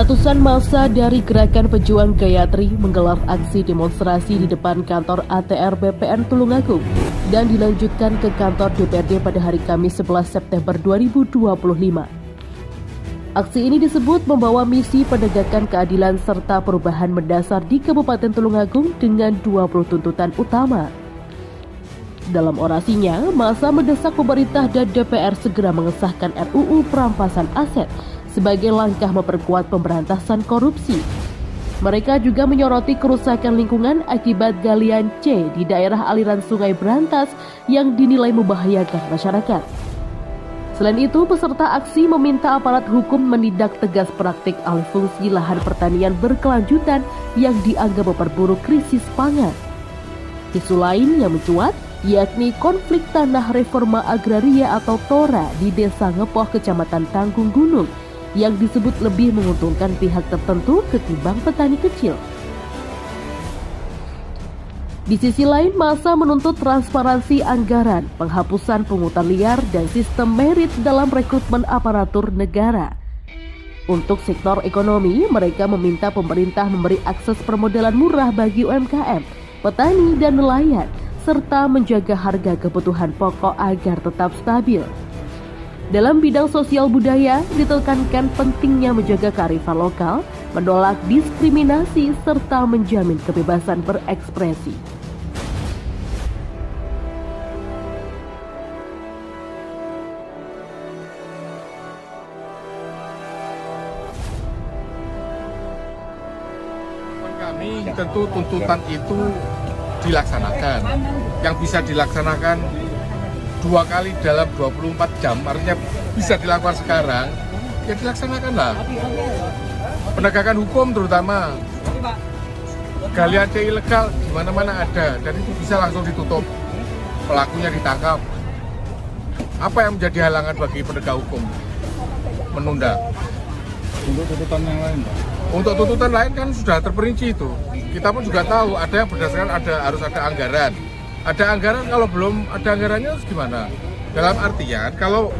Ratusan massa dari Gerakan Pejuang Gayatri menggelar aksi demonstrasi di depan kantor ATR BPN Tulungagung dan dilanjutkan ke kantor DPRD pada hari Kamis 11 September 2025. Aksi ini disebut membawa misi penegakan keadilan serta perubahan mendasar di Kabupaten Tulungagung dengan 20 tuntutan utama. Dalam orasinya, massa mendesak pemerintah dan DPR segera mengesahkan RUU perampasan aset sebagai langkah memperkuat pemberantasan korupsi. Mereka juga menyoroti kerusakan lingkungan akibat galian C di daerah aliran Sungai Brantas yang dinilai membahayakan masyarakat. Selain itu, peserta aksi meminta aparat hukum menindak tegas praktik alih fungsi lahan pertanian berkelanjutan yang dianggap memperburuk krisis pangan. Isu lain yang mencuat yakni konflik tanah reforma agraria atau TORA di Desa Ngepoh, Kecamatan Tanggung Gunung, yang disebut lebih menguntungkan pihak tertentu ketimbang petani kecil. Di sisi lain, massa menuntut transparansi anggaran, penghapusan pungutan liar, dan sistem merit dalam rekrutmen aparatur negara. Untuk sektor ekonomi, mereka meminta pemerintah memberi akses permodalan murah bagi UMKM, petani, dan nelayan, serta menjaga harga kebutuhan pokok agar tetap stabil. Dalam bidang sosial budaya, ditekankan pentingnya menjaga kearifan lokal, menolak diskriminasi, serta menjamin kebebasan berekspresi. Kami tentu tuntutan itu dilaksanakan. Yang bisa dilaksanakan 2 kali dalam 24 jam, artinya bisa dilakukan sekarang, ya dilaksanakanlah. Penegakan hukum terutama, galian C ilegal di mana-mana ada, dan itu bisa langsung ditutup, pelakunya ditangkap. Apa yang menjadi halangan bagi penegak hukum? Menunda. Untuk tuntutan yang lain, Pak? Untuk tuntutan lain kan sudah terperinci itu. Kita pun juga tahu ada yang berdasarkan harus ada anggaran. Ada anggaran, kalau belum ada anggarannya harus gimana? Dalam artian kalau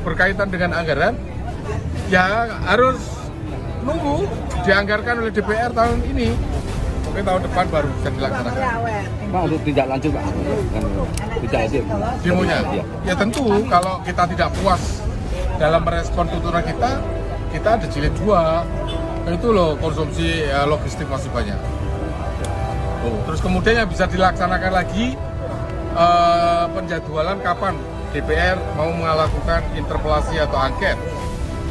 berkaitan dengan anggaran, ya harus nunggu dianggarkan oleh DPR tahun ini. Mungkin tahun depan baru bisa dilaksanakan. Pak, untuk tidak lanjut, Pak, tidak hadir demonya. Ya tentu kalau kita tidak puas dalam merespon tuntutan kita ada jilid 2. Itu loh, konsumsi logistik masih banyak. Terus kemudian yang bisa dilaksanakan lagi penjadwalan kapan DPR mau melakukan interpelasi atau angket.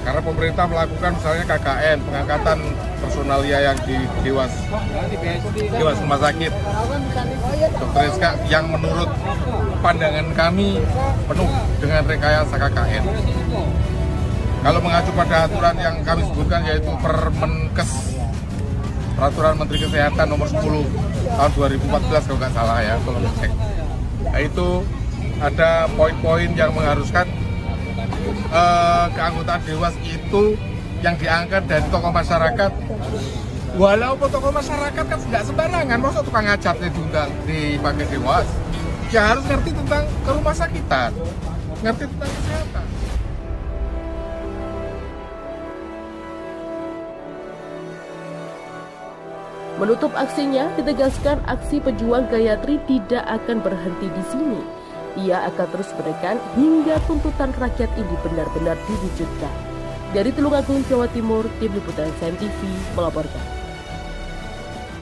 Karena pemerintah melakukan misalnya KKN, pengangkatan personalia yang di Dewas Rumah Sakit Dr. SK, yang menurut pandangan kami penuh dengan rekayasa KKN. Kalau mengacu pada aturan yang kami sebutkan, yaitu Permenkes, Peraturan Menteri Kesehatan nomor 10 tahun 2014 kalau nggak salah ya, tolong cek. Nah, itu ada poin-poin yang mengharuskan keanggotaan Dewas itu yang diangkat dari tokoh masyarakat. Walaupun tokoh masyarakat kan nggak sembarangan, maksud tukang ngajatnya diundang dipakai Dewas, ya harus ngerti tentang rumah sakitan, ngerti tentang kesehatan. Menutup aksinya, ditegaskan aksi pejuang Gayatri tidak akan berhenti di sini. Ia akan terus menekan hingga tuntutan rakyat ini benar-benar diwujudkan. Dari Tulungagung, Jawa Timur, Tim Liputan SCM TV melaporkan.